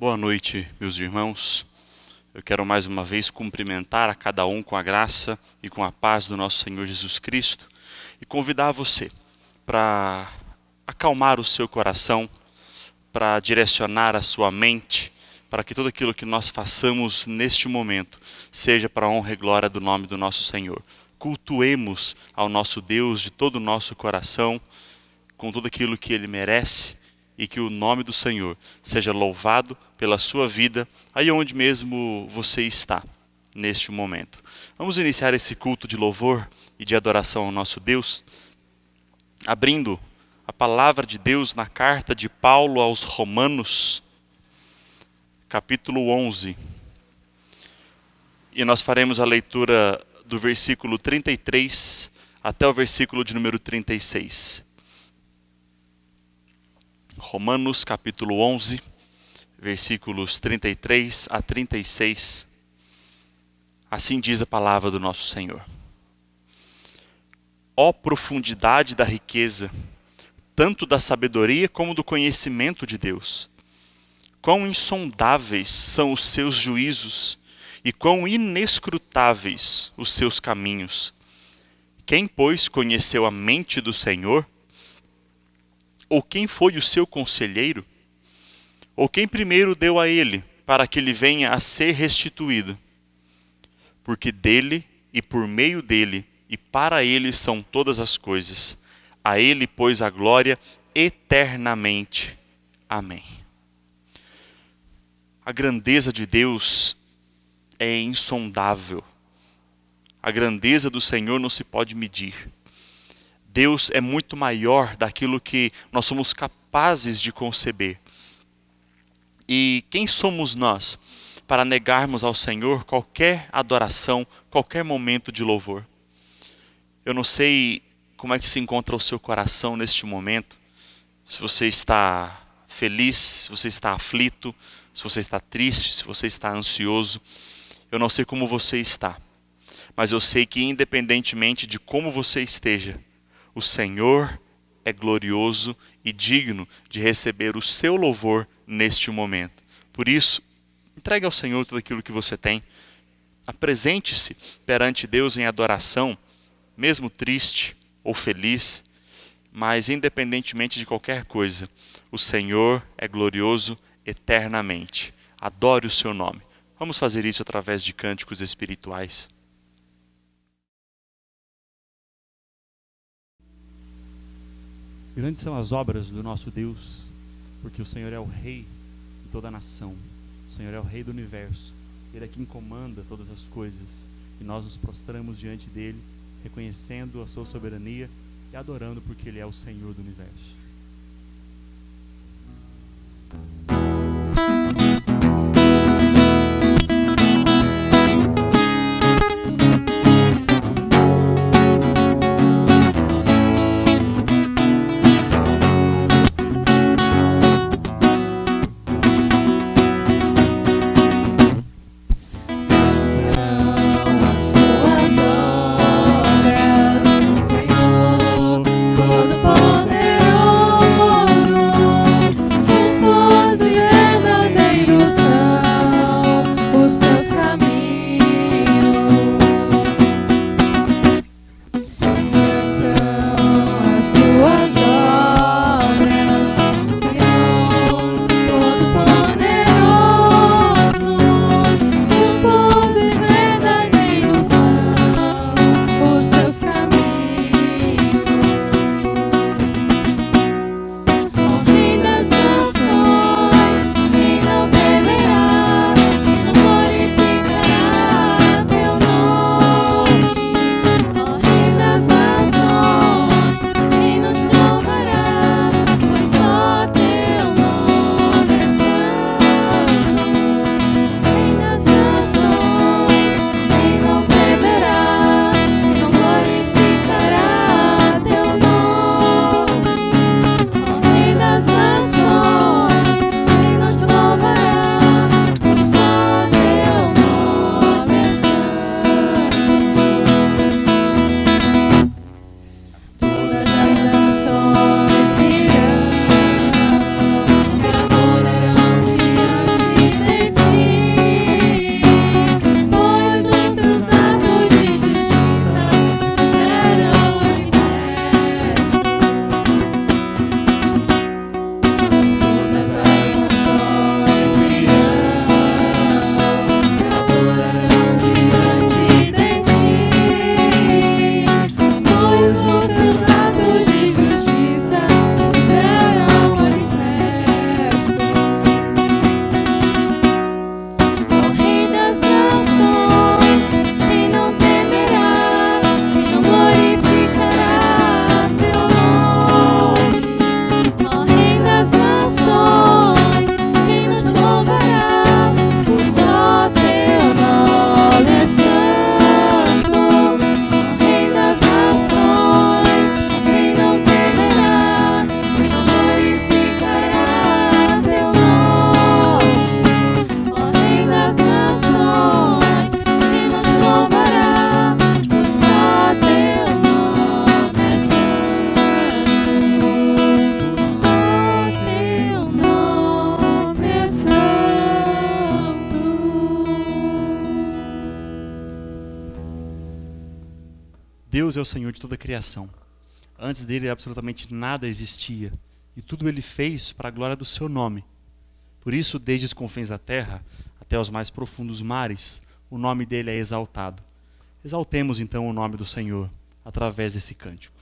Boa noite, meus irmãos. Eu quero mais uma vez cumprimentar a cada um com a graça e com a paz do nosso Senhor Jesus Cristo e convidar você para acalmar o seu coração, para direcionar a sua mente, para que tudo aquilo que nós façamos neste momento seja para a honra e glória do nome do nosso Senhor. Cultuemos ao nosso Deus de todo o nosso coração, com tudo aquilo que Ele merece, e que o nome do Senhor seja louvado pela sua vida, aí onde mesmo você está, neste momento. Vamos iniciar esse culto de louvor e de adoração ao nosso Deus, abrindo a palavra de Deus na carta de Paulo aos Romanos, capítulo 11. E nós faremos a leitura do versículo 33 até o versículo de número 36. Romanos capítulo 11, versículos 33 a 36. Assim diz a palavra do nosso Senhor. Ó profundidade da riqueza, tanto da sabedoria como do conhecimento de Deus. Quão insondáveis são os seus juízos e quão inescrutáveis os seus caminhos. Quem, pois, conheceu a mente do Senhor? Ou quem foi o seu conselheiro? Ou quem primeiro deu a ele, para que ele venha a ser restituído? Porque dele, e por meio dele, e para ele são todas as coisas. A ele, pois, a glória eternamente. Amém. A grandeza de Deus é insondável. A grandeza do Senhor não se pode medir. Deus é muito maior daquilo que nós somos capazes de conceber. E quem somos nós para negarmos ao Senhor qualquer adoração, qualquer momento de louvor? Eu não sei como é que se encontra o seu coração neste momento. Se você está feliz, se você está aflito, se você está triste, se você está ansioso. Eu não sei como você está. Mas eu sei que independentemente de como você esteja, o Senhor é glorioso e digno de receber o seu louvor neste momento. Por isso, entregue ao Senhor tudo aquilo que você tem. Apresente-se perante Deus em adoração, mesmo triste ou feliz, mas independentemente de qualquer coisa, o Senhor é glorioso eternamente. Adore o seu nome. Vamos fazer isso através de cânticos espirituais. Grandes são as obras do nosso Deus, porque o Senhor é o Rei de toda a nação. O Senhor é o Rei do universo. Ele é quem comanda todas as coisas. E nós nos prostramos diante dele, reconhecendo a sua soberania e adorando porque ele é o Senhor do universo. Todo poderoso. Deus é o Senhor de toda a criação. Antes dele absolutamente nada existia. E tudo ele fez para a glória do seu nome. Por isso, desde os confins da terra até os mais profundos mares, o nome dele é exaltado. Exaltemos então o nome do Senhor através desse cântico.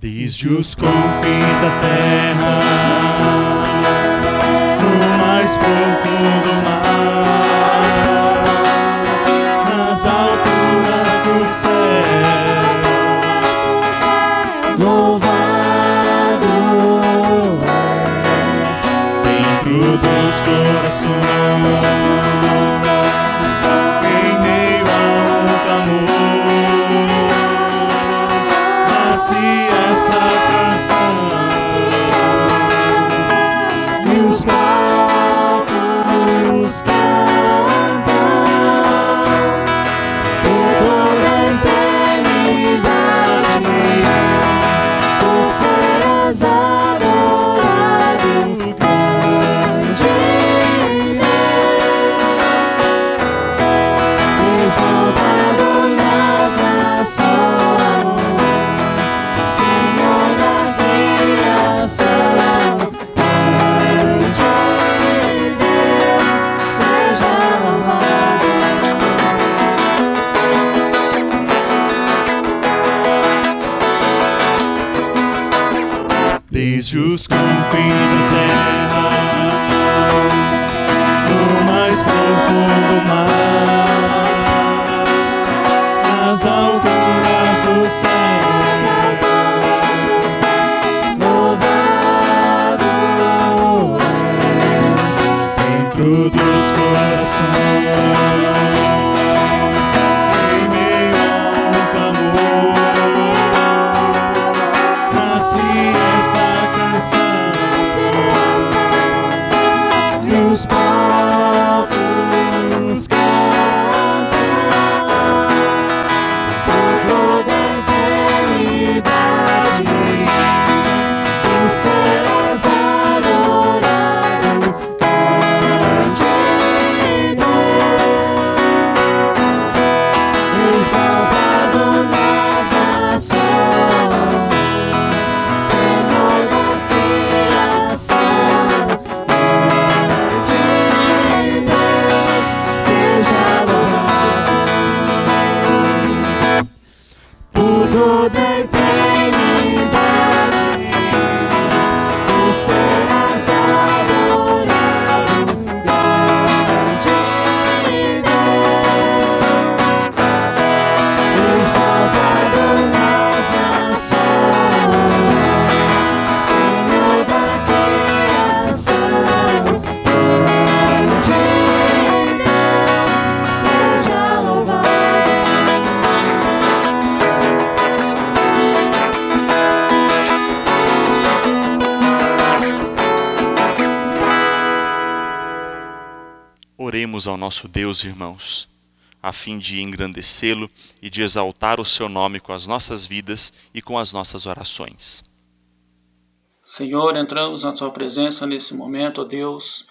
Desde os confins da terra, no mais profundo mar, nas alturas do céu, louvado és dentro dos corações, em meio ao clamor, nasce esta canção, e os povos cantam toda a eternidade. Tu serás adorado, grande Deus, exaltado nas nações, Senhor da criação, grande Deus, seja louvado. Desde os confins da terra, no mais profundo mar, nas alturas do céu, dentro dos corações, em meio ao clamor, nasce esta canção, e os povos cantam por toda a eternidade. Tu serás adorado, exaltado nas nações, Senhor da criação, grande Deus, seja louvado. Por toda a eternidade, tu serás adorado, grande exaltado nas nações, Senhor da criação, grande Deus, seja louvado. Oremos ao nosso Deus, irmãos, a fim de engrandecê-lo e de exaltar o seu nome com as nossas vidas e com as nossas orações. Senhor, entramos na tua presença nesse momento, ó Deus.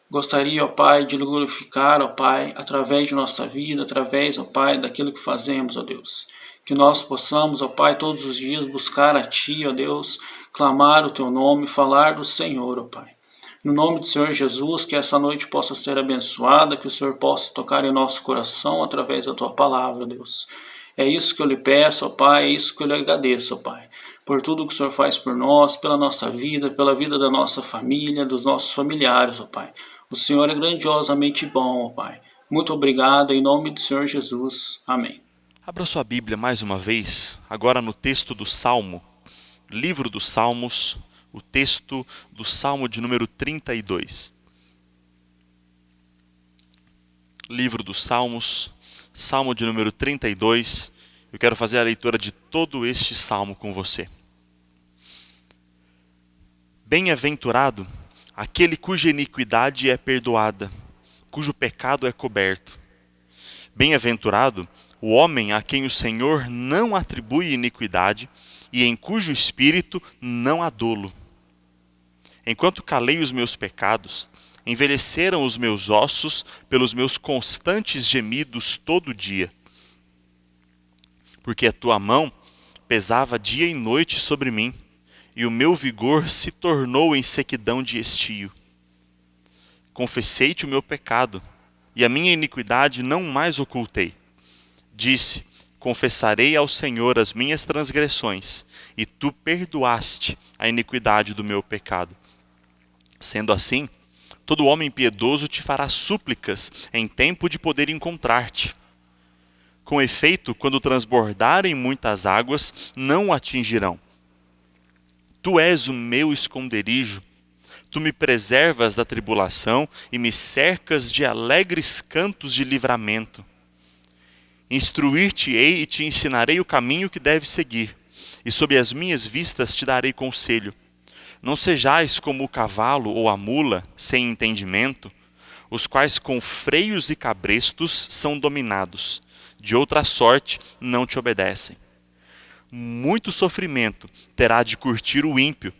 Gostaria, ó Pai, de glorificar, ó Pai, através de nossa vida, através, ó Pai, daquilo que fazemos, ó Deus. Que nós possamos, ó Pai, todos os dias buscar a Ti, ó Deus, clamar o Teu nome, falar do Senhor, ó Pai. No nome do Senhor Jesus, que essa noite possa ser abençoada, que o Senhor possa tocar em nosso coração através da Tua palavra, Deus. É isso que eu lhe peço, ó Pai, é isso que eu lhe agradeço, ó Pai, por tudo que o Senhor faz por nós, pela nossa vida, pela vida da nossa família, dos nossos familiares, ó Pai. O Senhor é grandiosamente bom, ó Pai. Muito obrigado, em nome do Senhor Jesus. Amém. Abra sua Bíblia mais uma vez, agora no texto do Salmo, livro dos Salmos, o texto do Salmo de número 32. Livro dos Salmos, Salmo de número 32. Eu quero fazer a leitura de todo este salmo com você. Bem-aventurado aquele cuja iniquidade é perdoada, cujo pecado é coberto. Bem-aventurado o homem a quem o Senhor não atribui iniquidade e em cujo espírito não há dolo. Enquanto calei os meus pecados, envelheceram os meus ossos pelos meus constantes gemidos todo dia. Porque a tua mão pesava dia e noite sobre mim, e o meu vigor se tornou em sequidão de estio. Confessei-te o meu pecado, e a minha iniquidade não mais ocultei. Disse: confessarei ao Senhor as minhas transgressões, e tu perdoaste a iniquidade do meu pecado. Sendo assim, todo homem piedoso te fará súplicas em tempo de poder encontrar-te. Com efeito, quando transbordarem muitas águas, não o atingirão. Tu és o meu esconderijo, tu me preservas da tribulação e me cercas de alegres cantos de livramento. Instruir-te-ei e te ensinarei o caminho que deves seguir, e sob as minhas vistas te darei conselho. Não sejais como o cavalo ou a mula, sem entendimento, os quais com freios e cabrestos são dominados. De outra sorte não te obedecem. Muito sofrimento terá de curtir o ímpio,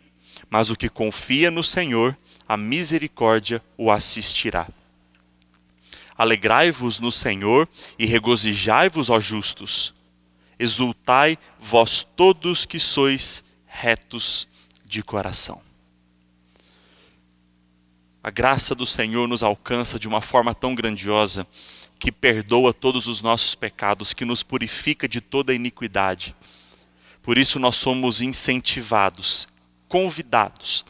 mas o que confia no Senhor, a misericórdia o assistirá. Alegrai-vos no Senhor e regozijai-vos, ó justos. Exultai, vós todos que sois retos de coração. A graça do Senhor nos alcança de uma forma tão grandiosa, que perdoa todos os nossos pecados, que nos purifica de toda iniquidade. Por isso nós somos incentivados, convidados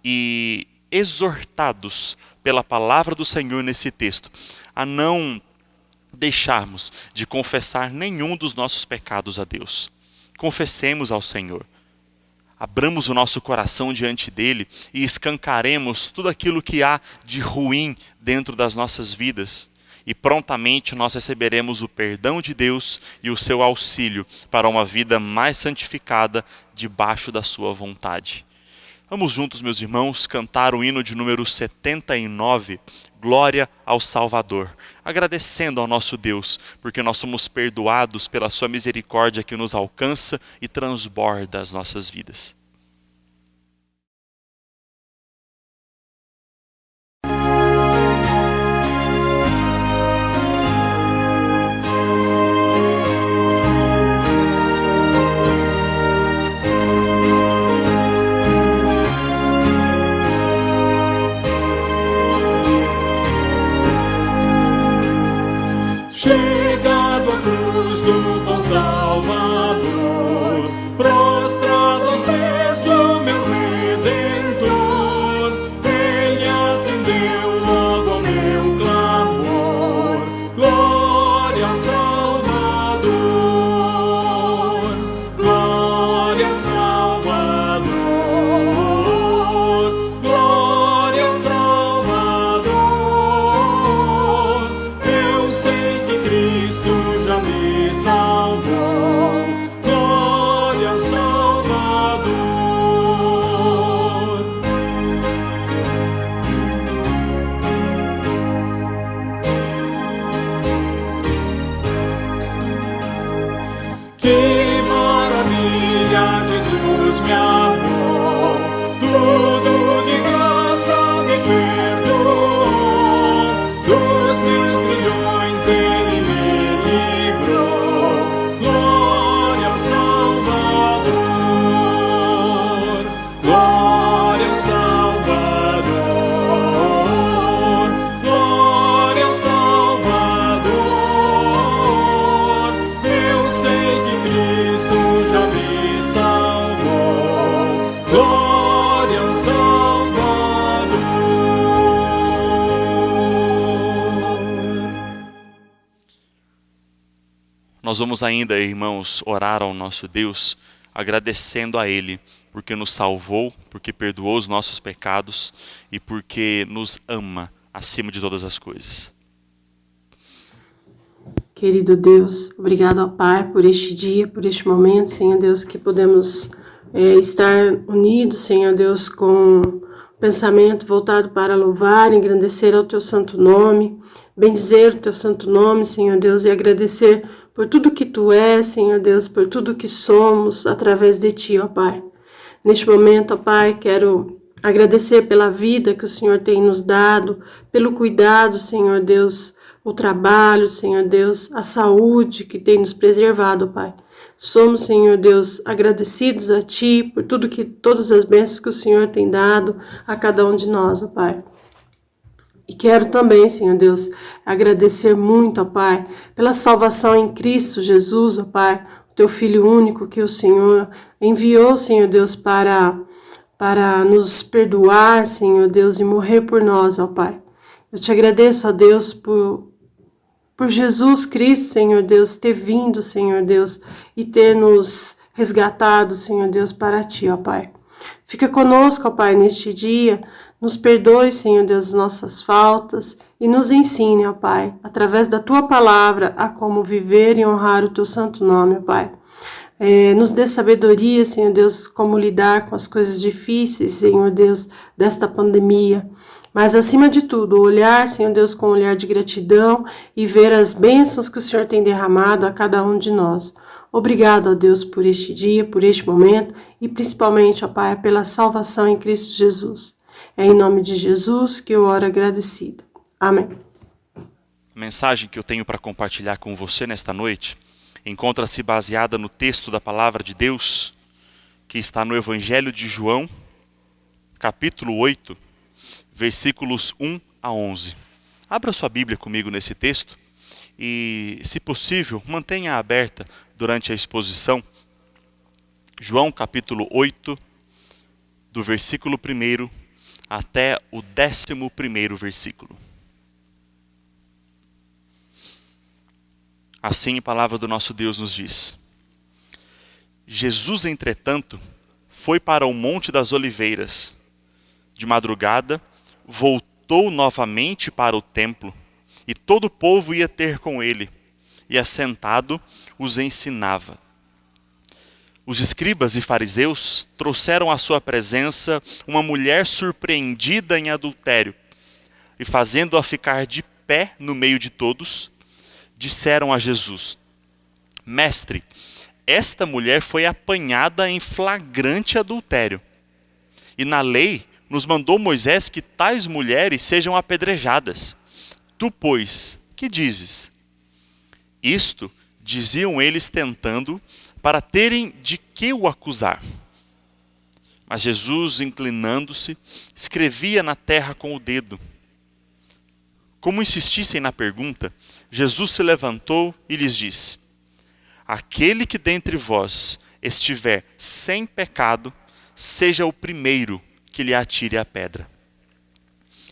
e exortados pela palavra do Senhor nesse texto, a não deixarmos de confessar nenhum dos nossos pecados a Deus. Confessemos ao Senhor. Abramos o nosso coração diante dele e escancaremos tudo aquilo que há de ruim dentro das nossas vidas. E prontamente nós receberemos o perdão de Deus e o seu auxílio para uma vida mais santificada debaixo da sua vontade. Vamos juntos, meus irmãos, cantar o hino de número 79, Glória ao Salvador, agradecendo ao nosso Deus, porque nós somos perdoados pela sua misericórdia que nos alcança e transborda as nossas vidas. Chegado à cruz do bom Salvador, prostrado aos pés do meu Redentor, Ele atendeu logo ao meu clamor. Glória ao Salvador, glória ao Salvador, glória ao Salvador. Eu sei que Cristo já me salvou. Glória ao Salvador. Que maravilha, Jesus me amou. Tudo de graça me perdoou. Dos meus trilhões Ele me livrou. Glória ao Salvador, glória ao Salvador, glória ao Salvador. Eu sei que Cristo já me salvou. Glória ao Salvador. Nós vamos ainda, irmãos, orar ao nosso Deus, agradecendo a Ele, porque nos salvou, porque perdoou os nossos pecados e porque nos ama acima de todas as coisas. Querido Deus, obrigado ao Pai por este dia, por este momento, Senhor Deus, que podemos estar unidos, Senhor Deus, com pensamento voltado para louvar, engrandecer ao teu santo nome, bendizer o teu santo nome, Senhor Deus, e agradecer por tudo que tu és, Senhor Deus, por tudo que somos através de ti, ó Pai. Neste momento, ó Pai, quero agradecer pela vida que o Senhor tem nos dado, pelo cuidado, Senhor Deus, o trabalho, Senhor Deus, a saúde que tem nos preservado, ó Pai. Somos, Senhor Deus, agradecidos a Ti por todas as bênçãos que o Senhor tem dado a cada um de nós, ó Pai. E quero também, Senhor Deus, agradecer muito, ó Pai, pela salvação em Cristo Jesus, ó Pai, o Teu Filho único que o Senhor enviou, Senhor Deus, para nos perdoar, Senhor Deus, e morrer por nós, ó Pai. Eu te agradeço, ó Deus, por Jesus Cristo, Senhor Deus, ter vindo, Senhor Deus, e ter nos resgatado, Senhor Deus, para Ti, ó Pai. Fica conosco, ó Pai, neste dia, nos perdoe, Senhor Deus, as nossas faltas e nos ensine, ó Pai, através da Tua palavra, a como viver e honrar o Teu santo nome, ó Pai. Nos dê sabedoria, Senhor Deus, como lidar com as coisas difíceis, Senhor Deus, desta pandemia. Mas, acima de tudo, olhar, Senhor Deus, com um olhar de gratidão e ver as bênçãos que o Senhor tem derramado a cada um de nós. Obrigado, ó Deus, por este dia, por este momento e principalmente, ó Pai, pela salvação em Cristo Jesus. É em nome de Jesus que eu oro agradecido. Amém. A mensagem que eu tenho para compartilhar com você nesta noite encontra-se baseada no texto da Palavra de Deus, que está no Evangelho de João, capítulo 8, versículos 1 a 11. Abra sua Bíblia comigo nesse texto e, se possível, mantenha aberta durante a exposição. João capítulo 8, do versículo 1 até o 11º versículo. Assim a palavra do nosso Deus nos diz: Jesus, entretanto, foi para o Monte das Oliveiras. De madrugada, voltou novamente para o templo, e todo o povo ia ter com ele, e assentado os ensinava. Os escribas e fariseus trouxeram à sua presença uma mulher surpreendida em adultério, e fazendo-a ficar de pé no meio de todos, disseram a Jesus: Mestre, esta mulher foi apanhada em flagrante adultério, e na lei nos mandou Moisés que tais mulheres sejam apedrejadas. Tu, pois, que dizes? Isto diziam eles tentando, para terem de que o acusar. Mas Jesus, inclinando-se, escrevia na terra com o dedo. Como insistissem na pergunta, Jesus se levantou e lhes disse: Aquele que dentre vós estiver sem pecado, seja o primeiro que lhe atire a pedra.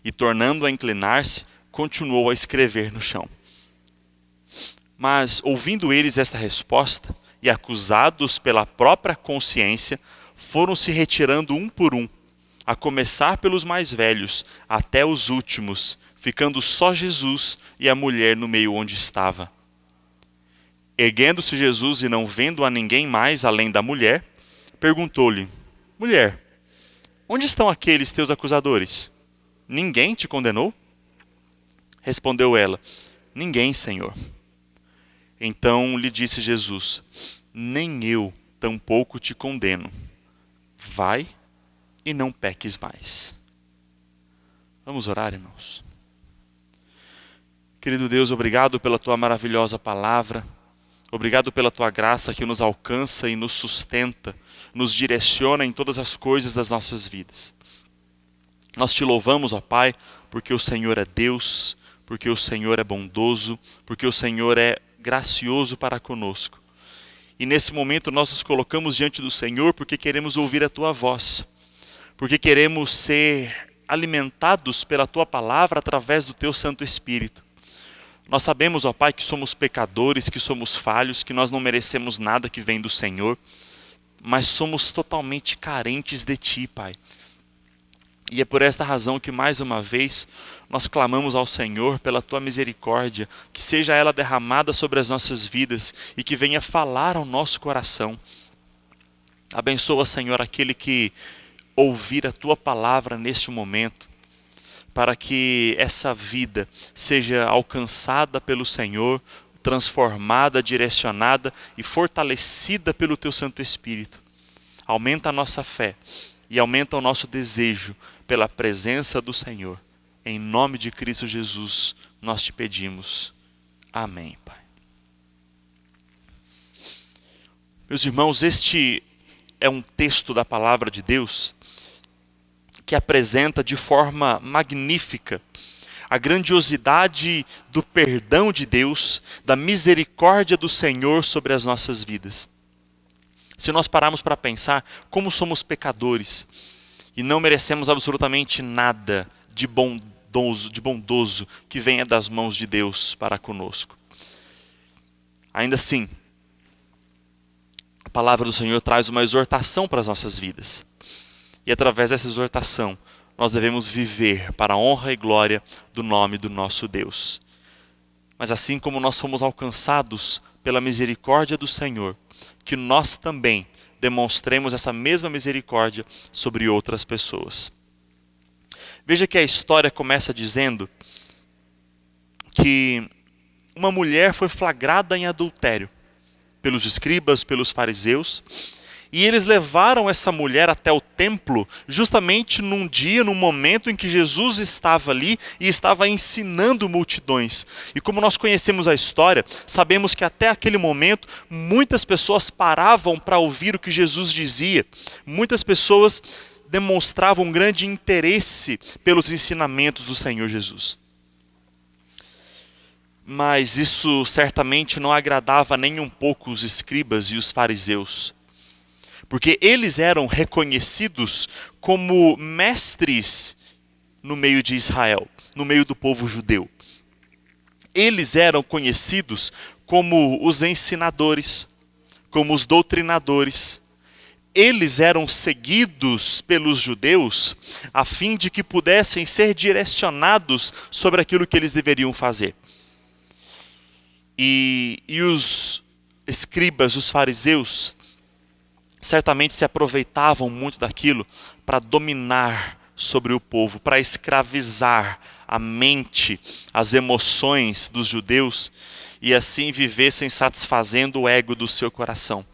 E tornando a inclinar-se, continuou a escrever no chão. Mas, ouvindo eles esta resposta, e acusados pela própria consciência, foram se retirando um por um, a começar pelos mais velhos, até os últimos, ficando só Jesus e a mulher no meio onde estava. Erguendo-se Jesus e não vendo a ninguém mais além da mulher, perguntou-lhe: Mulher, onde estão aqueles teus acusadores? Ninguém te condenou? Respondeu ela: Ninguém, Senhor. Então lhe disse Jesus: Nem eu tampouco te condeno. Vai e não peques mais. Vamos orar, irmãos. Querido Deus, obrigado pela tua maravilhosa palavra. Obrigado pela tua graça que nos alcança e nos sustenta, nos direciona em todas as coisas das nossas vidas. Nós te louvamos, ó Pai, porque o Senhor é Deus, porque o Senhor é bondoso, porque o Senhor é gracioso para conosco. E nesse momento nós nos colocamos diante do Senhor porque queremos ouvir a tua voz, porque queremos ser alimentados pela tua palavra através do teu Santo Espírito. Nós sabemos, ó Pai, que somos pecadores, que somos falhos, que nós não merecemos nada que vem do Senhor, mas somos totalmente carentes de Ti, Pai. E é por esta razão que, mais uma vez, nós clamamos ao Senhor pela Tua misericórdia, que seja ela derramada sobre as nossas vidas e que venha falar ao nosso coração. Abençoa, Senhor, aquele que ouvir a tua palavra neste momento, para que essa vida seja alcançada pelo Senhor, transformada, direcionada e fortalecida pelo teu Santo Espírito. Aumenta a nossa fé e aumenta o nosso desejo pela presença do Senhor. Em nome de Cristo Jesus, nós te pedimos. Amém, Pai. Meus irmãos, este é um texto da palavra de Deus que apresenta de forma magnífica a grandiosidade do perdão de Deus, da misericórdia do Senhor sobre as nossas vidas. Se nós pararmos para pensar como somos pecadores e não merecemos absolutamente nada de bondoso que venha das mãos de Deus para conosco. Ainda assim, a palavra do Senhor traz uma exortação para as nossas vidas. E através dessa exortação, nós devemos viver para a honra e glória do nome do nosso Deus. Mas assim como nós fomos alcançados pela misericórdia do Senhor, que nós também demonstremos essa mesma misericórdia sobre outras pessoas. Veja que a história começa dizendo que uma mulher foi flagrada em adultério pelos escribas, pelos fariseus, e eles levaram essa mulher até o templo justamente num dia, num momento em que Jesus estava ali e estava ensinando multidões. E como nós conhecemos a história, sabemos que até aquele momento muitas pessoas paravam para ouvir o que Jesus dizia. Muitas pessoas demonstravam um grande interesse pelos ensinamentos do Senhor Jesus. Mas isso certamente não agradava nem um pouco os escribas e os fariseus, porque eles eram reconhecidos como mestres no meio de Israel, no meio do povo judeu. Eles eram conhecidos como os ensinadores, como os doutrinadores. Eles eram seguidos pelos judeus a fim de que pudessem ser direcionados sobre aquilo que eles deveriam fazer. E os escribas, os fariseus, certamente se aproveitavam muito daquilo para dominar sobre o povo, para escravizar a mente, as emoções dos judeus e assim vivessem satisfazendo o ego do seu coração.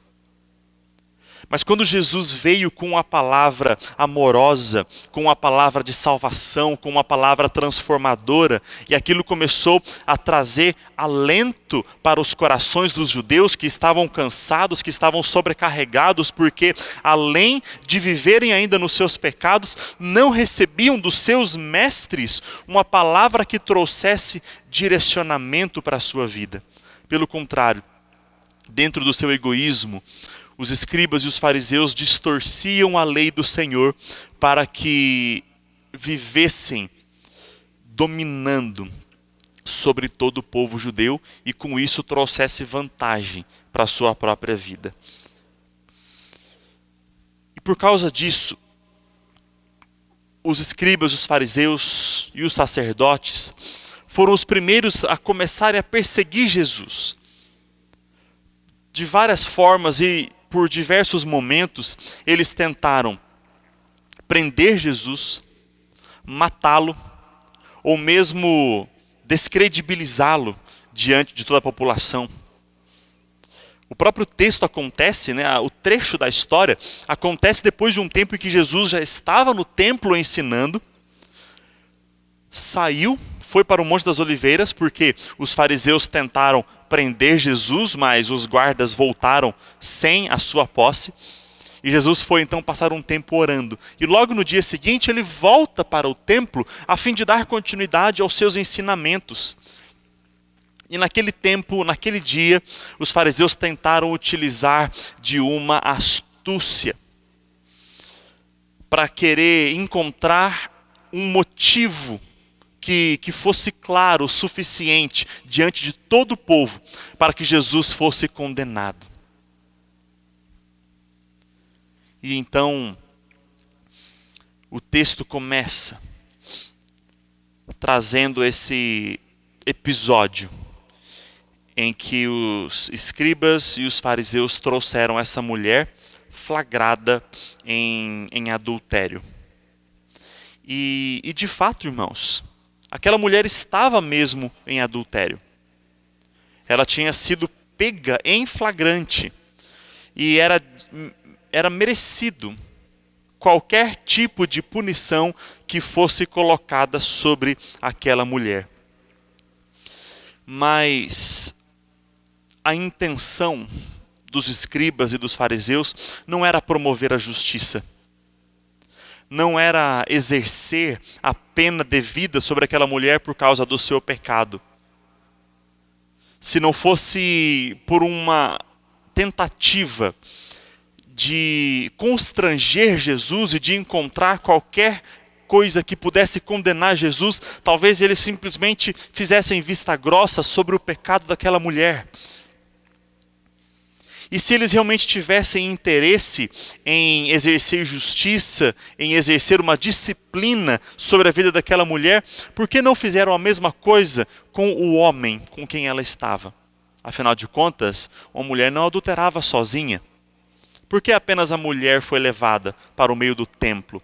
Mas quando Jesus veio com a palavra amorosa, com a palavra de salvação, com uma palavra transformadora, e aquilo começou a trazer alento para os corações dos judeus que estavam cansados, que estavam sobrecarregados, porque além de viverem ainda nos seus pecados, não recebiam dos seus mestres uma palavra que trouxesse direcionamento para a sua vida. Pelo contrário, dentro do seu egoísmo, os escribas e os fariseus distorciam a lei do Senhor para que vivessem dominando sobre todo o povo judeu e com isso trouxesse vantagem para a sua própria vida. E por causa disso, os escribas, os fariseus e os sacerdotes foram os primeiros a começarem a perseguir Jesus. De várias formas e por diversos momentos, eles tentaram prender Jesus, matá-lo, ou mesmo descredibilizá-lo diante de toda a população. O próprio texto acontece, o trecho da história, acontece depois de um tempo em que Jesus já estava no templo ensinando, saiu, foi para o Monte das Oliveiras, porque os fariseus tentaram prender Jesus, mas os guardas voltaram sem a sua posse. E Jesus foi então passar um tempo orando. E logo no dia seguinte ele volta para o templo a fim de dar continuidade aos seus ensinamentos. E naquele tempo, naquele dia, os fariseus tentaram utilizar de uma astúcia para querer encontrar um motivo que fosse claro o suficiente diante de todo o povo para que Jesus fosse condenado. E então o texto começa trazendo esse episódio em que os escribas e os fariseus trouxeram essa mulher flagrada em adultério. E de fato, irmãos, aquela mulher estava mesmo em adultério. Ela tinha sido pega em flagrante e era merecido qualquer tipo de punição que fosse colocada sobre aquela mulher. Mas a intenção dos escribas e dos fariseus não era promover a justiça, não era exercer a pena devida sobre aquela mulher por causa do seu pecado. Se não fosse por uma tentativa de constranger Jesus e de encontrar qualquer coisa que pudesse condenar Jesus, talvez eles simplesmente fizessem vista grossa sobre o pecado daquela mulher. E se eles realmente tivessem interesse em exercer justiça, em exercer uma disciplina sobre a vida daquela mulher, por que não fizeram a mesma coisa com o homem com quem ela estava? Afinal de contas, uma mulher não adulterava sozinha. Por que apenas a mulher foi levada para o meio do templo?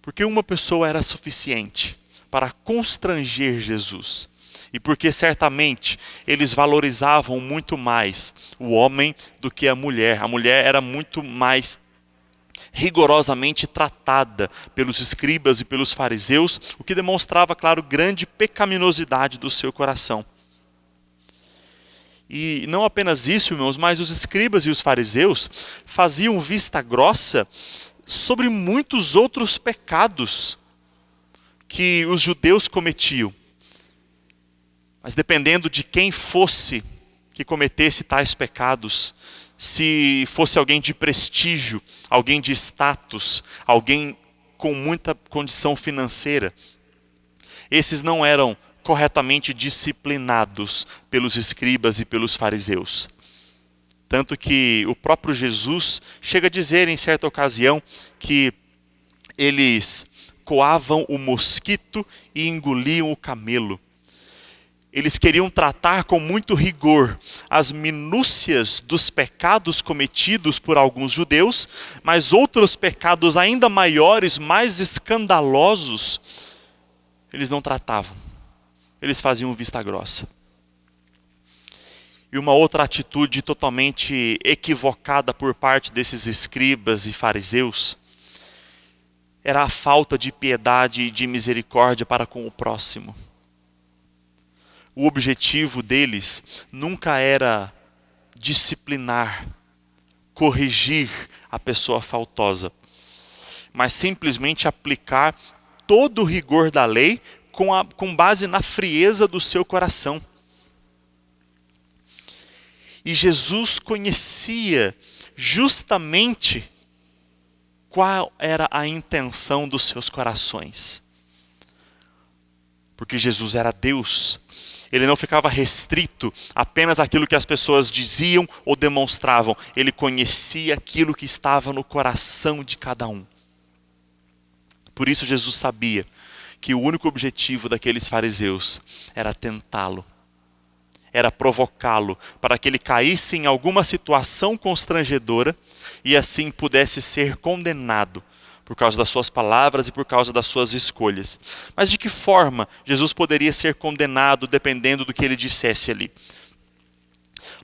Porque uma pessoa era suficiente para constranger Jesus. E porque certamente eles valorizavam muito mais o homem do que a mulher. A mulher era muito mais rigorosamente tratada pelos escribas e pelos fariseus, o que demonstrava, claro, grande pecaminosidade do seu coração. E não apenas isso, irmãos, mas os escribas e os fariseus faziam vista grossa sobre muitos outros pecados que os judeus cometiam. Mas dependendo de quem fosse que cometesse tais pecados, se fosse alguém de prestígio, alguém de status, alguém com muita condição financeira, esses não eram corretamente disciplinados pelos escribas e pelos fariseus. Tanto que o próprio Jesus chega a dizer em certa ocasião que eles coavam o mosquito e engoliam o camelo. Eles queriam tratar com muito rigor as minúcias dos pecados cometidos por alguns judeus, mas outros pecados ainda maiores, mais escandalosos, eles não tratavam. Eles faziam vista grossa. E uma outra atitude totalmente equivocada por parte desses escribas e fariseus era a falta de piedade e de misericórdia para com o próximo. O objetivo deles nunca era disciplinar, corrigir a pessoa faltosa, mas simplesmente aplicar todo o rigor da lei com base na frieza do seu coração. E Jesus conhecia justamente qual era a intenção dos seus corações. Porque Jesus era Deus. Ele não ficava restrito apenas àquilo que as pessoas diziam ou demonstravam. Ele conhecia aquilo que estava no coração de cada um. Por isso Jesus sabia que o único objetivo daqueles fariseus era tentá-lo, era provocá-lo para que ele caísse em alguma situação constrangedora e assim pudesse ser condenado por causa das suas palavras e por causa das suas escolhas. Mas de que forma Jesus poderia ser condenado dependendo do que ele dissesse ali?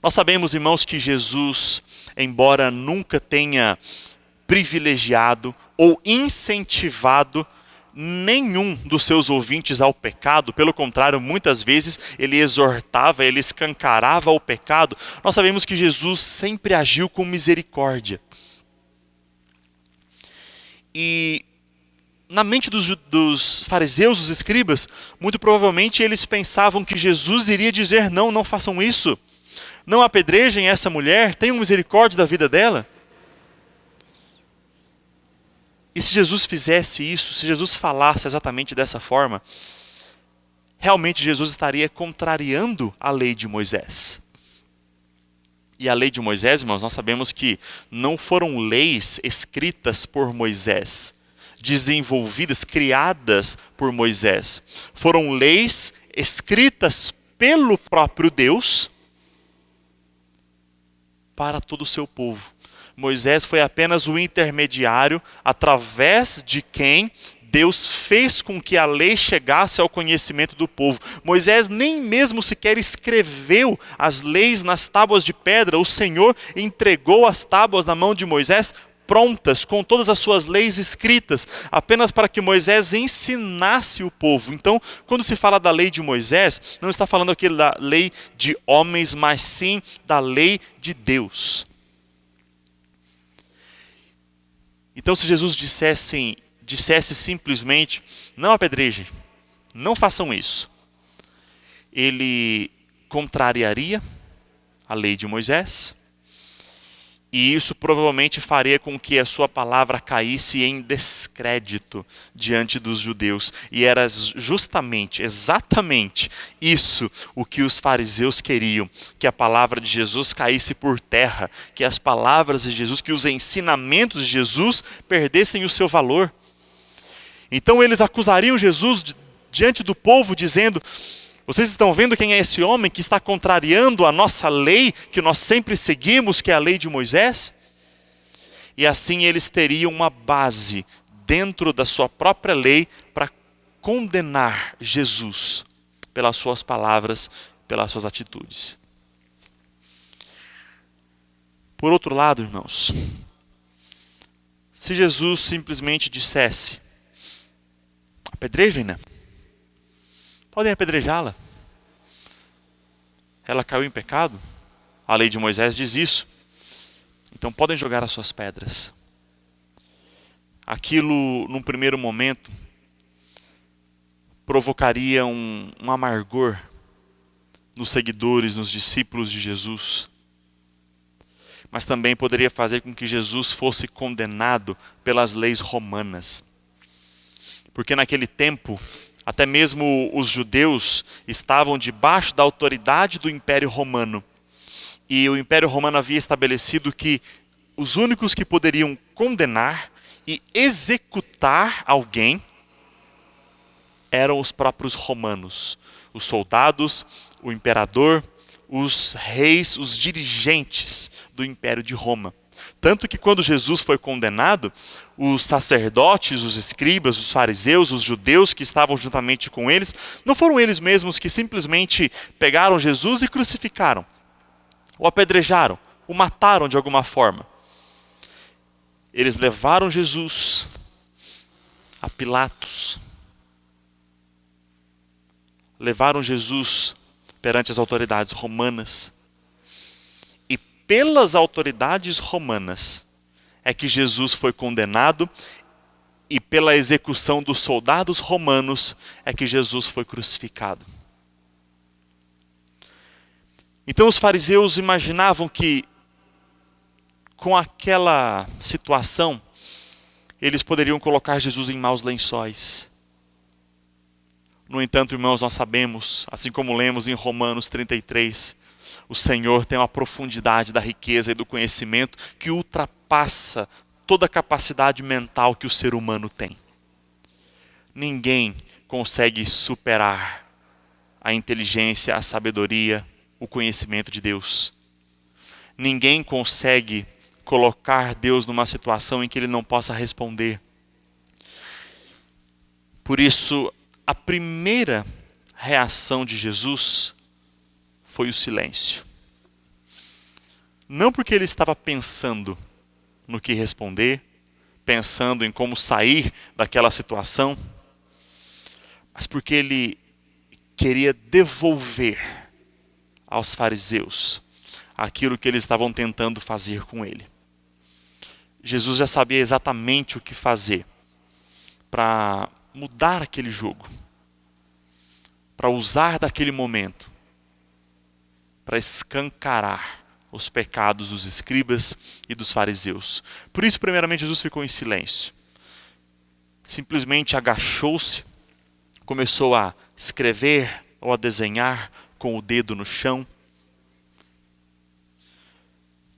Nós sabemos, irmãos, que Jesus, embora nunca tenha privilegiado ou incentivado nenhum dos seus ouvintes ao pecado, pelo contrário, muitas vezes ele exortava, ele escancarava o pecado, nós sabemos que Jesus sempre agiu com misericórdia. E na mente dos fariseus, dos escribas, muito provavelmente eles pensavam que Jesus iria dizer: não, não façam isso, não apedrejem essa mulher, tenham misericórdia da vida dela. E se Jesus fizesse isso, se Jesus falasse exatamente dessa forma, realmente Jesus estaria contrariando a lei de Moisés. E a lei de Moisés, irmãos, nós sabemos que não foram leis escritas por Moisés, desenvolvidas, criadas por Moisés. Foram leis escritas pelo próprio Deus para todo o seu povo. Moisés foi apenas o intermediário através de quem Deus fez com que a lei chegasse ao conhecimento do povo. Moisés nem mesmo sequer escreveu as leis nas tábuas de pedra. O Senhor entregou as tábuas na mão de Moisés prontas, com todas as suas leis escritas, apenas para que Moisés ensinasse o povo. Então, quando se fala da lei de Moisés, não está falando aqui da lei de homens, mas sim da lei de Deus. Então, se Jesus dissesse simplesmente, não apedrejem, não façam isso, ele contrariaria a lei de Moisés, e isso provavelmente faria com que a sua palavra caísse em descrédito diante dos judeus. E era justamente, exatamente isso o que os fariseus queriam, que a palavra de Jesus caísse por terra, que as palavras de Jesus, que os ensinamentos de Jesus perdessem o seu valor. Então eles acusariam Jesus diante do povo, dizendo: vocês estão vendo quem é esse homem que está contrariando a nossa lei, que nós sempre seguimos, que é a lei de Moisés? E assim eles teriam uma base dentro da sua própria lei para condenar Jesus pelas suas palavras, pelas suas atitudes. Por outro lado, irmãos, se Jesus simplesmente dissesse: apedrejem-na, podem apedrejá-la, ela caiu em pecado, a lei de Moisés diz isso, então podem jogar as suas pedras. Aquilo, num primeiro momento, provocaria um amargor nos seguidores, nos discípulos de Jesus, mas também poderia fazer com que Jesus fosse condenado pelas leis romanas, porque naquele tempo até mesmo os judeus estavam debaixo da autoridade do Império Romano. E o Império Romano havia estabelecido que os únicos que poderiam condenar e executar alguém eram os próprios romanos. Os soldados, o imperador, os reis, os dirigentes do Império de Roma. Tanto que quando Jesus foi condenado, os sacerdotes, os escribas, os fariseus, os judeus que estavam juntamente com eles, não foram eles mesmos que simplesmente pegaram Jesus e crucificaram, o apedrejaram, o mataram de alguma forma. Eles levaram Jesus a Pilatos, levaram Jesus perante as autoridades romanas, pelas autoridades romanas é que Jesus foi condenado, e pela execução dos soldados romanos é que Jesus foi crucificado. Então os fariseus imaginavam que com aquela situação eles poderiam colocar Jesus em maus lençóis. No entanto, irmãos, nós sabemos, assim como lemos em Romanos 33, o Senhor tem uma profundidade da riqueza e do conhecimento que ultrapassa toda a capacidade mental que o ser humano tem. Ninguém consegue superar a inteligência, a sabedoria, o conhecimento de Deus. Ninguém consegue colocar Deus numa situação em que Ele não possa responder. Por isso, a primeira reação de Jesus foi o silêncio. Não porque ele estava pensando no que responder, pensando em como sair daquela situação, mas porque ele queria devolver aos fariseus aquilo que eles estavam tentando fazer com ele. Jesus já sabia exatamente o que fazer para mudar aquele jogo, para usar daquele momento para escancarar os pecados dos escribas e dos fariseus. Por isso, primeiramente, Jesus ficou em silêncio. Simplesmente agachou-se, começou a escrever ou a desenhar com o dedo no chão.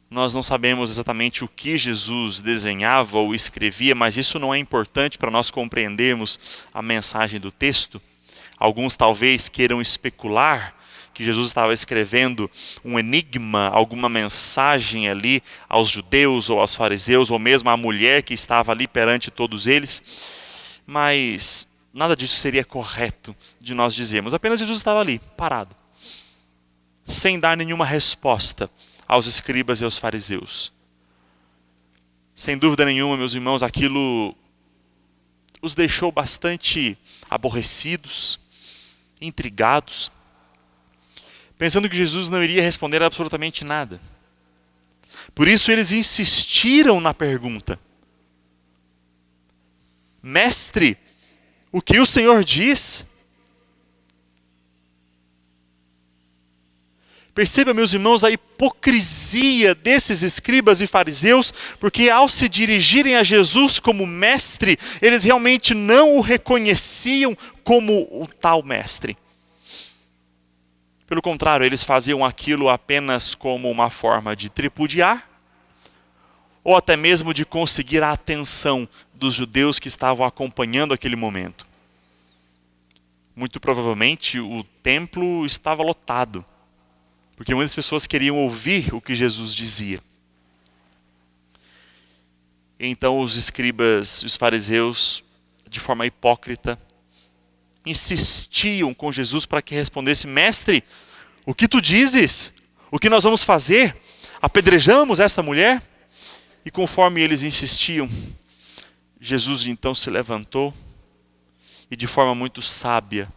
Nós não sabemos exatamente o que Jesus desenhava ou escrevia, mas isso não é importante para nós compreendermos a mensagem do texto. Alguns talvez queiram especular que Jesus estava escrevendo um enigma, alguma mensagem ali aos judeus ou aos fariseus, ou mesmo à mulher que estava ali perante todos eles. Mas nada disso seria correto de nós dizermos. Apenas Jesus estava ali, parado, sem dar nenhuma resposta aos escribas e aos fariseus. Sem dúvida nenhuma, meus irmãos, aquilo os deixou bastante aborrecidos, intrigados, pensando que Jesus não iria responder absolutamente nada. Por isso eles insistiram na pergunta: Mestre, o que o Senhor diz? Perceba, meus irmãos, a hipocrisia desses escribas e fariseus, porque ao se dirigirem a Jesus como mestre, eles realmente não o reconheciam como o tal mestre. Pelo contrário, eles faziam aquilo apenas como uma forma de tripudiar, ou até mesmo de conseguir a atenção dos judeus que estavam acompanhando aquele momento. Muito provavelmente o templo estava lotado, porque muitas pessoas queriam ouvir o que Jesus dizia. Então os escribas, os fariseus, de forma hipócrita, insistiam com Jesus para que respondesse: Mestre, o que tu dizes? O que nós vamos fazer? Apedrejamos esta mulher? E conforme eles insistiam, Jesus então se levantou e de forma muito sábia,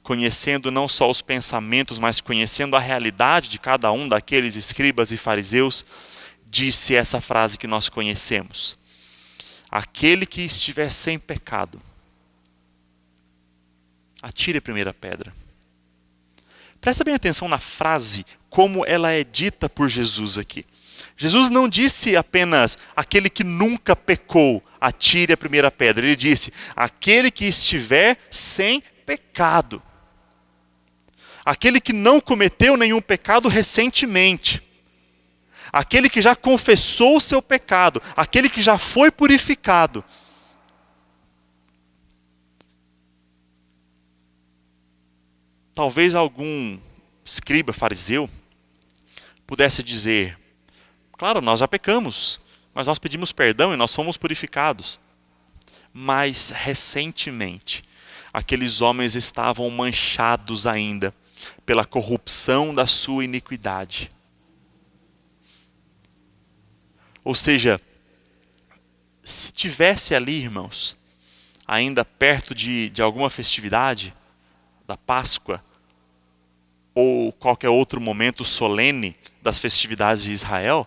conhecendo não só os pensamentos, mas conhecendo a realidade de cada um daqueles escribas e fariseus, disse essa frase que nós conhecemos: aquele que estiver sem pecado, atire a primeira pedra. Presta bem atenção na frase, como ela é dita por Jesus aqui. Jesus não disse apenas: aquele que nunca pecou, atire a primeira pedra. Ele disse: aquele que estiver sem pecado. Aquele que não cometeu nenhum pecado recentemente. Aquele que já confessou o seu pecado. Aquele que já foi purificado. Talvez algum escriba, fariseu, pudesse dizer: claro, nós já pecamos, mas nós pedimos perdão e nós fomos purificados. Mas recentemente, aqueles homens estavam manchados ainda pela corrupção da sua iniquidade. Ou seja, se tivesse ali, irmãos, ainda perto de alguma festividade, da Páscoa, ou qualquer outro momento solene das festividades de Israel,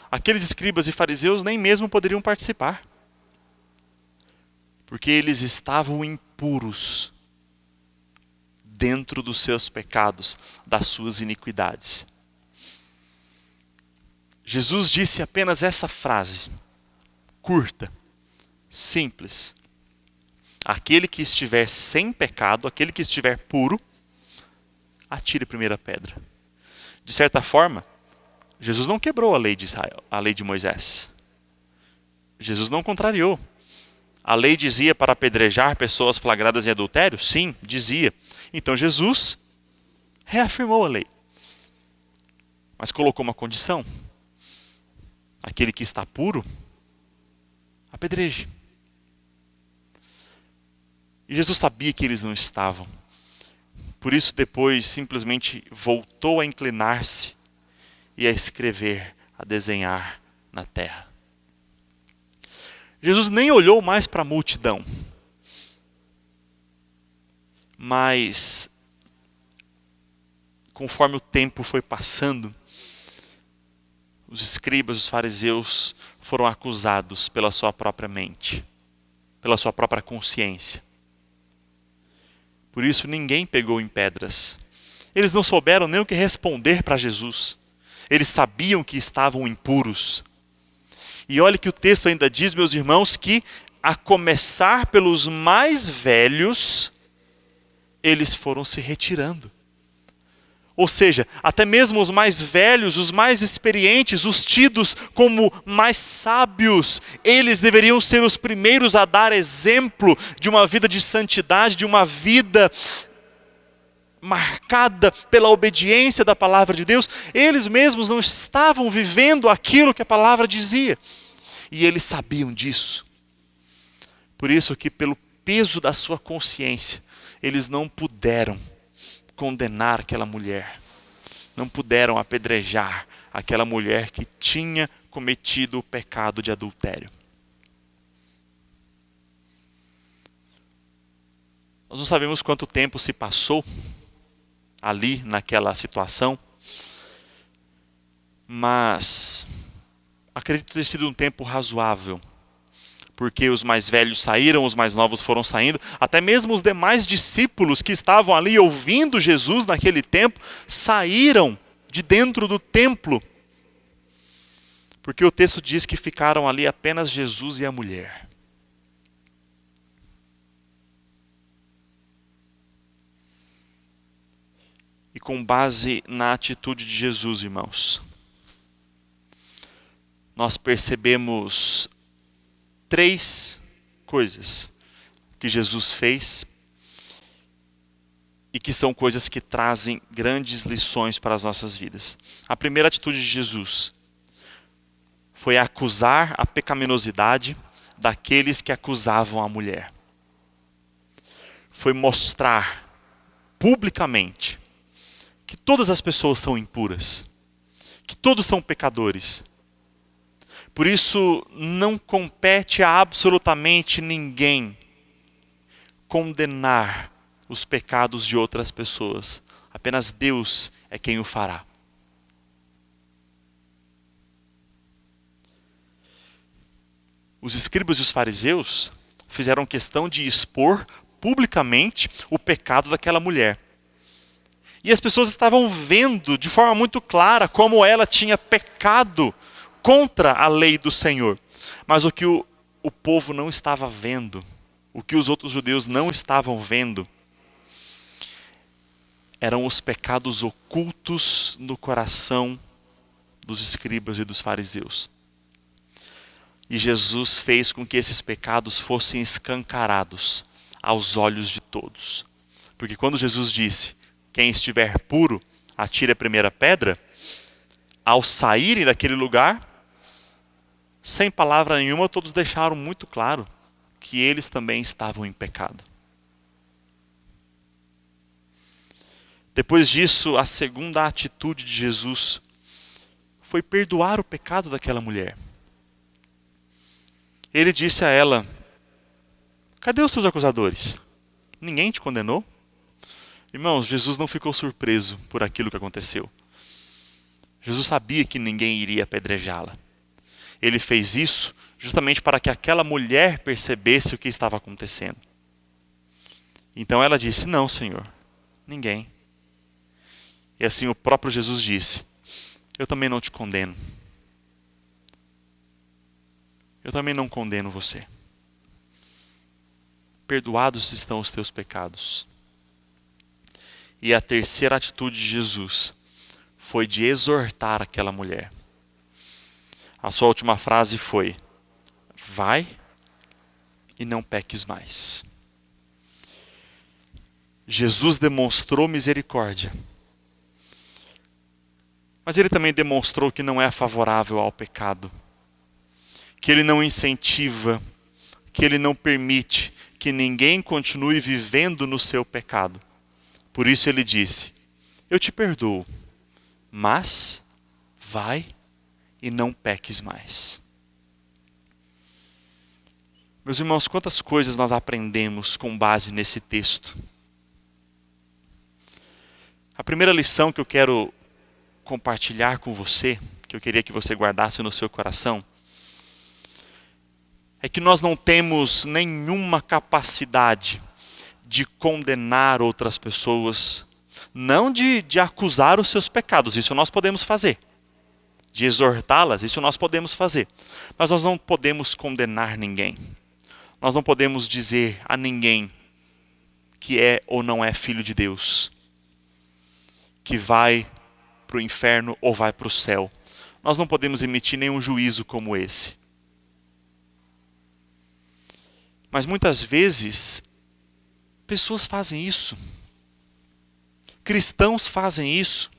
aqueles escribas e fariseus nem mesmo poderiam participar, porque eles estavam impuros dentro dos seus pecados, das suas iniquidades. Jesus disse apenas essa frase, curta, simples: aquele que estiver sem pecado, aquele que estiver puro, atire a primeira pedra. De certa forma, Jesus não quebrou a lei de Israel, a lei de Moisés. Jesus não contrariou. A lei dizia para apedrejar pessoas flagradas em adultério? Sim, dizia. Então Jesus reafirmou a lei. Mas colocou uma condição: aquele que está puro, apedreje. E Jesus sabia que eles não estavam. Por isso depois simplesmente voltou a inclinar-se e a escrever, a desenhar na terra. Jesus nem olhou mais para a multidão. Mas, conforme o tempo foi passando, os escribas, os fariseus foram acusados pela sua própria mente, pela sua própria consciência. Por isso ninguém pegou em pedras. Eles não souberam nem o que responder para Jesus. Eles sabiam que estavam impuros. E olhe que o texto ainda diz, meus irmãos, que a começar pelos mais velhos, eles foram se retirando. Ou seja, até mesmo os mais velhos, os mais experientes, os tidos como mais sábios, eles deveriam ser os primeiros a dar exemplo de uma vida de santidade, de uma vida marcada pela obediência da palavra de Deus, eles mesmos não estavam vivendo aquilo que a palavra dizia. E eles sabiam disso. Por isso que, pelo peso da sua consciência, eles não puderam condenar aquela mulher. Não puderam apedrejar aquela mulher que tinha cometido o pecado de adultério. Nós não sabemos quanto tempo se passou ali naquela situação, mas acredito ter sido um tempo razoável, porque os mais velhos saíram, os mais novos foram saindo, até mesmo os demais discípulos que estavam ali ouvindo Jesus naquele tempo, saíram de dentro do templo, porque o texto diz que ficaram ali apenas Jesus e a mulher. E com base na atitude de Jesus, irmãos, nós percebemos 3 coisas que Jesus fez e que são coisas que trazem grandes lições para as nossas vidas. A primeira atitude de Jesus foi acusar a pecaminosidade daqueles que acusavam a mulher. Foi mostrar publicamente que todas as pessoas são impuras, que todos são pecadores. Por isso, não compete a absolutamente ninguém condenar os pecados de outras pessoas. Apenas Deus é quem o fará. Os escribas e os fariseus fizeram questão de expor publicamente o pecado daquela mulher. E as pessoas estavam vendo de forma muito clara como ela tinha pecado contra a lei do Senhor. Mas o que o povo não estava vendo, o que os outros judeus não estavam vendo, eram os pecados ocultos no coração dos escribas e dos fariseus. E Jesus fez com que esses pecados fossem escancarados aos olhos de todos. Porque quando Jesus disse: quem estiver puro, atire a primeira pedra, ao saírem daquele lugar, sem palavra nenhuma, todos deixaram muito claro que eles também estavam em pecado. Depois disso, a segunda atitude de Jesus foi perdoar o pecado daquela mulher. Ele disse a ela: cadê os teus acusadores? Ninguém te condenou? Irmãos, Jesus não ficou surpreso por aquilo que aconteceu. Jesus sabia que ninguém iria apedrejá-la. Ele fez isso justamente para que aquela mulher percebesse o que estava acontecendo. Então ela disse: não, Senhor, ninguém. E assim o próprio Jesus disse: eu também não te condeno. Eu também não condeno você. Perdoados estão os teus pecados. E a terceira atitude de Jesus foi de exortar aquela mulher. A sua última frase foi: vai e não peques mais. Jesus demonstrou misericórdia, mas ele também demonstrou que não é favorável ao pecado, que ele não incentiva, que ele não permite que ninguém continue vivendo no seu pecado. Por isso ele disse: eu te perdoo, mas vai e não peques mais. Meus irmãos, quantas coisas nós aprendemos com base nesse texto. A primeira lição que eu quero compartilhar com você, que eu queria que você guardasse no seu coração, é que nós não temos nenhuma capacidade de condenar outras pessoas, não de acusar os seus pecados, isso nós podemos fazer. De exortá-las, isso nós podemos fazer. Mas nós não podemos condenar ninguém. Nós não podemos dizer a ninguém que é ou não é filho de Deus, que vai para o inferno ou vai para o céu. Nós não podemos emitir nenhum juízo como esse. Mas muitas vezes, pessoas fazem isso. cristãos fazem isso.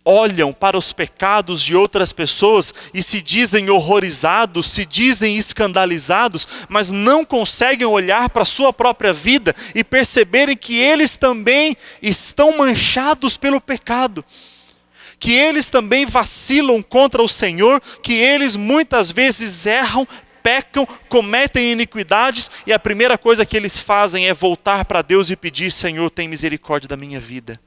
Olham para os pecados de outras pessoas e se dizem horrorizados, se dizem escandalizados, mas não conseguem olhar para a sua própria vida e perceberem que eles também estão manchados pelo pecado, que eles também vacilam contra o Senhor, que eles muitas vezes erram, pecam, cometem iniquidades, e a primeira coisa que eles fazem é voltar para Deus e pedir: Senhor, tem misericórdia da minha vida.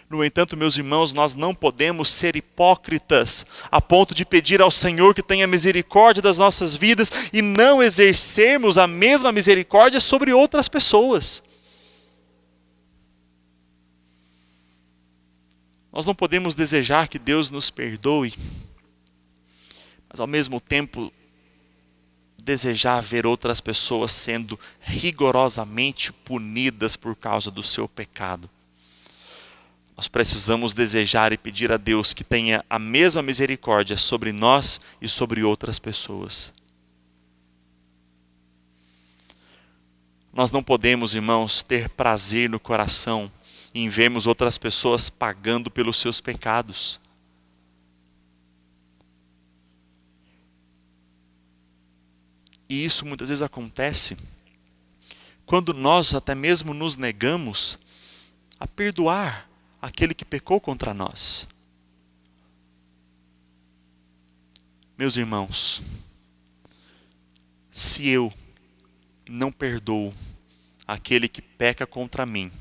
No entanto, meus irmãos, nós não podemos ser hipócritas a ponto de pedir ao Senhor que tenha misericórdia das nossas vidas e não exercermos a mesma misericórdia sobre outras pessoas. Nós não podemos desejar que Deus nos perdoe, mas ao mesmo tempo desejar ver outras pessoas sendo rigorosamente punidas por causa do seu pecado. Nós precisamos desejar e pedir a Deus que tenha a mesma misericórdia sobre nós e sobre outras pessoas. Nós não podemos, irmãos, ter prazer no coração em vermos outras pessoas pagando pelos seus pecados. E isso muitas vezes acontece quando nós até mesmo nos negamos a perdoar aquele que pecou contra nós. Meus irmãos, se eu não perdoo aquele que peca contra mim,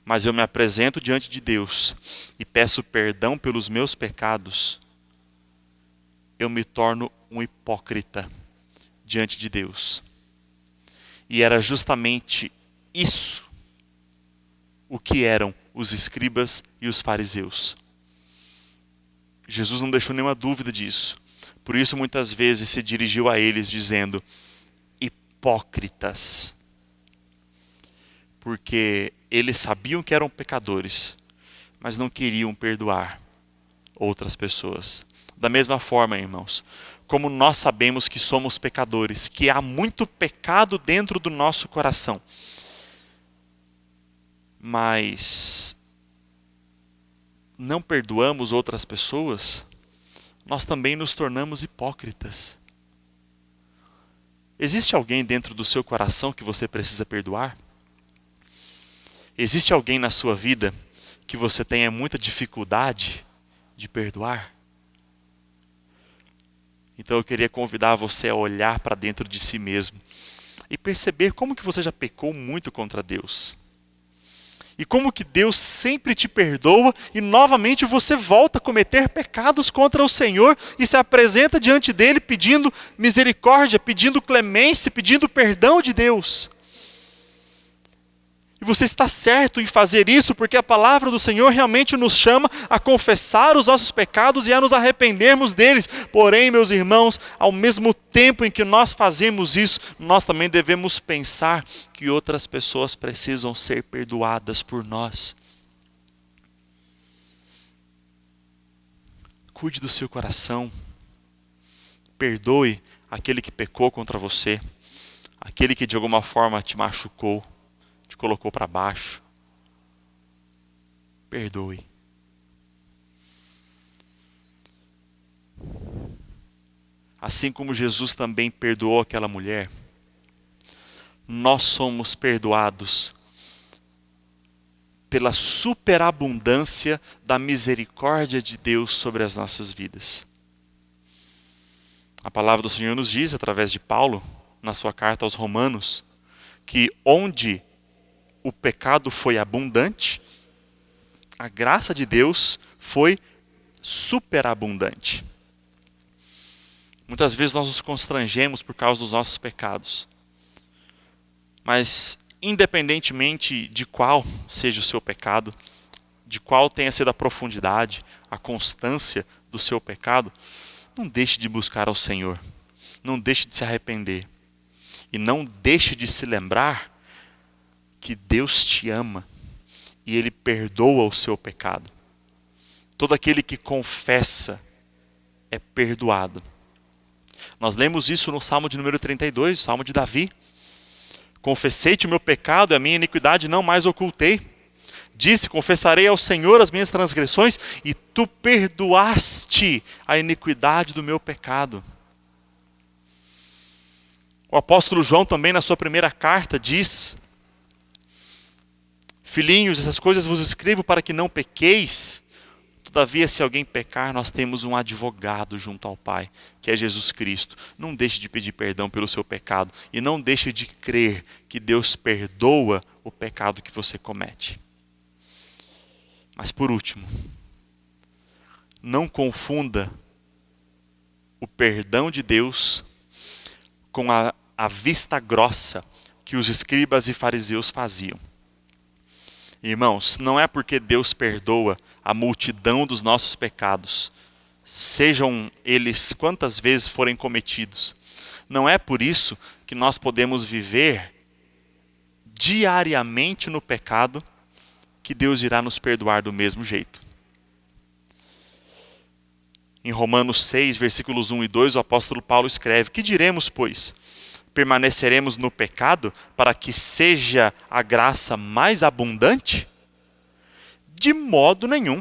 mas eu me apresento diante de Deus e peço perdão pelos meus pecados, eu me torno um hipócrita diante de Deus. E era justamente isso o que eram os escribas e os fariseus. Jesus não deixou nenhuma dúvida disso. Por isso muitas vezes se dirigiu a eles dizendo: hipócritas. Porque eles sabiam que eram pecadores, mas não queriam perdoar outras pessoas. Da mesma forma, irmãos, como nós sabemos que somos pecadores, que há muito pecado dentro do nosso coração, mas não perdoamos outras pessoas, nós também nos tornamos hipócritas. Existe alguém dentro do seu coração que você precisa perdoar? Existe alguém na sua vida que você tenha muita dificuldade de perdoar? Então eu queria convidar você a olhar para dentro de si mesmo e perceber como que você já pecou muito contra Deus. E como que Deus sempre te perdoa e novamente você volta a cometer pecados contra o Senhor e se apresenta diante dele pedindo misericórdia, pedindo clemência, pedindo perdão de Deus. E você está certo em fazer isso porque a palavra do Senhor realmente nos chama a confessar os nossos pecados e a nos arrependermos deles. Porém, meus irmãos, ao mesmo tempo em que nós fazemos isso, nós também devemos pensar que outras pessoas precisam ser perdoadas por nós. Cuide do seu coração. Perdoe aquele que pecou contra você, aquele que de alguma forma te machucou, te colocou para baixo. Perdoe. Assim como Jesus também perdoou aquela mulher, nós somos perdoados pela superabundância da misericórdia de Deus sobre as nossas vidas. A palavra do Senhor nos diz, através de Paulo, na sua carta aos Romanos, que onde o pecado foi abundante, a graça de Deus foi superabundante. Muitas vezes nós nos constrangemos por causa dos nossos pecados. Mas, independentemente de qual seja o seu pecado, de qual tenha sido a profundidade, a constância do seu pecado, não deixe de buscar ao Senhor. Não deixe de se arrepender. E não deixe de se lembrar que Deus te ama e Ele perdoa o seu pecado. Todo aquele que confessa é perdoado. Nós lemos isso no Salmo de número 32, Salmo de Davi, Confessei-te o meu pecado e a minha iniquidade não mais ocultei. Disse, confessarei ao Senhor as minhas transgressões, e tu perdoaste a iniquidade do meu pecado. O apóstolo João também, na sua primeira carta, diz: filhinhos, essas coisas vos escrevo para que não pequeis. Todavia, se alguém pecar, nós temos um advogado junto ao Pai, que é Jesus Cristo. Não deixe de pedir perdão pelo seu pecado e não deixe de crer que Deus perdoa o pecado que você comete. Mas por último, não confunda o perdão de Deus com a vista grossa que os escribas e fariseus faziam. Irmãos, não é porque Deus perdoa a multidão dos nossos pecados, sejam eles quantas vezes forem cometidos, não é por isso que nós podemos viver diariamente no pecado que Deus irá nos perdoar do mesmo jeito. Em Romanos 6, versículos 1 e 2, o apóstolo Paulo escreve: que diremos, pois? Permaneceremos no pecado para que seja a graça mais abundante? De modo nenhum.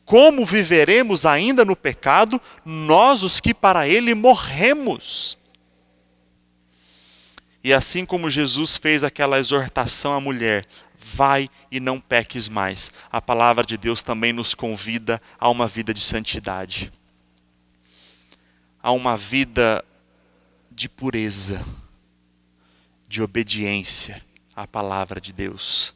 Como viveremos ainda no pecado, nós os que para ele morremos? E assim como Jesus fez aquela exortação à mulher, vai e não peques mais, a palavra de Deus também nos convida a uma vida de santidade, a uma vida de pureza, de obediência à palavra de Deus.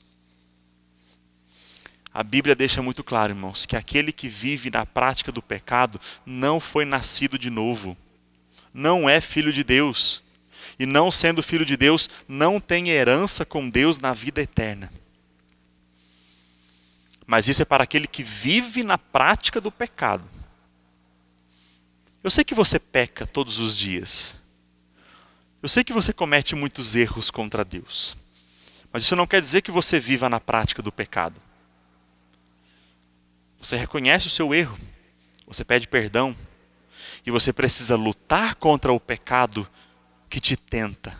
A Bíblia deixa muito claro, irmãos, que aquele que vive na prática do pecado não foi nascido de novo, não é filho de Deus, e não sendo filho de Deus, não tem herança com Deus na vida eterna. Mas isso é para aquele que vive na prática do pecado. Eu sei que você peca todos os dias. Eu sei que você comete muitos erros contra Deus. Mas isso não quer dizer que você viva na prática do pecado. Você reconhece o seu erro. Você pede perdão. E você precisa lutar contra o pecado que te tenta.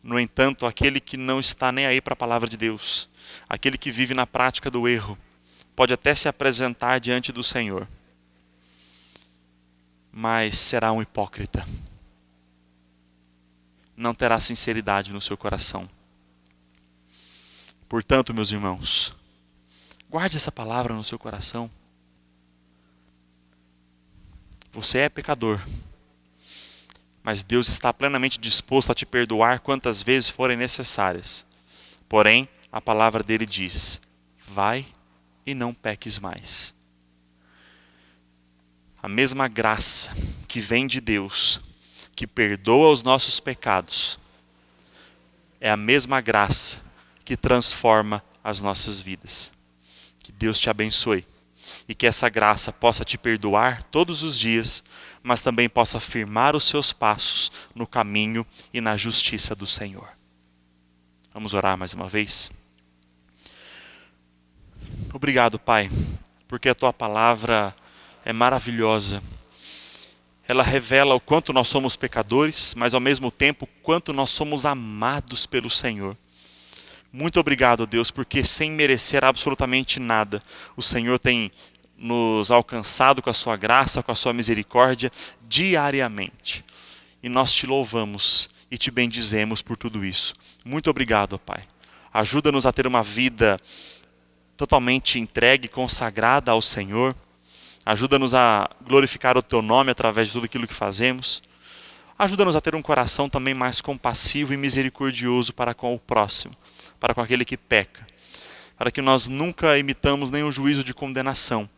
No entanto, aquele que não está nem aí para a palavra de Deus, aquele que vive na prática do erro, pode até se apresentar diante do Senhor, mas será um hipócrita. Não terá sinceridade no seu coração. Portanto, meus irmãos, guarde essa palavra no seu coração. Você é pecador, mas Deus está plenamente disposto a te perdoar quantas vezes forem necessárias. Porém, a palavra dele diz: vai e não peques mais. A mesma graça que vem de Deus, que perdoa os nossos pecados, é a mesma graça que transforma as nossas vidas. Que Deus te abençoe e que essa graça possa te perdoar todos os dias, mas também possa firmar os seus passos no caminho e na justiça do Senhor. Vamos orar mais uma vez? Obrigado, Pai, porque a Tua palavra é maravilhosa. Ela revela o quanto nós somos pecadores, mas ao mesmo tempo o quanto nós somos amados pelo Senhor. Muito obrigado, Deus, porque sem merecer absolutamente nada, o Senhor tem nos alcançado com a sua graça, com a sua misericórdia diariamente. E nós te louvamos e te bendizemos por tudo isso. Muito obrigado, Pai. Ajuda-nos a ter uma vida totalmente entregue, consagrada ao Senhor. Ajuda-nos a glorificar o Teu nome através de tudo aquilo que fazemos. Ajuda-nos a ter um coração também mais compassivo e misericordioso para com o próximo, para com aquele que peca. Para que nós nunca imitamos nenhum juízo de condenação,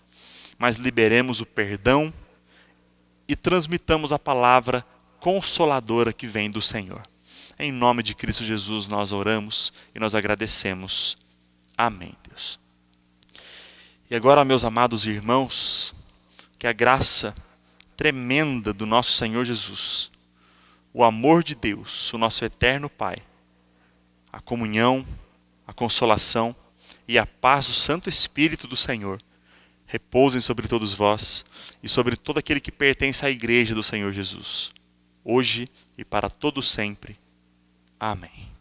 mas liberemos o perdão e transmitamos a palavra consoladora que vem do Senhor. Em nome de Cristo Jesus nós oramos e nós agradecemos. Amém, Deus. E agora, meus amados irmãos, que a graça tremenda do nosso Senhor Jesus, o amor de Deus, o nosso eterno Pai, a comunhão, a consolação e a paz do Santo Espírito do Senhor repousem sobre todos vós e sobre todo aquele que pertence à igreja do Senhor Jesus, hoje e para todo sempre. Amém.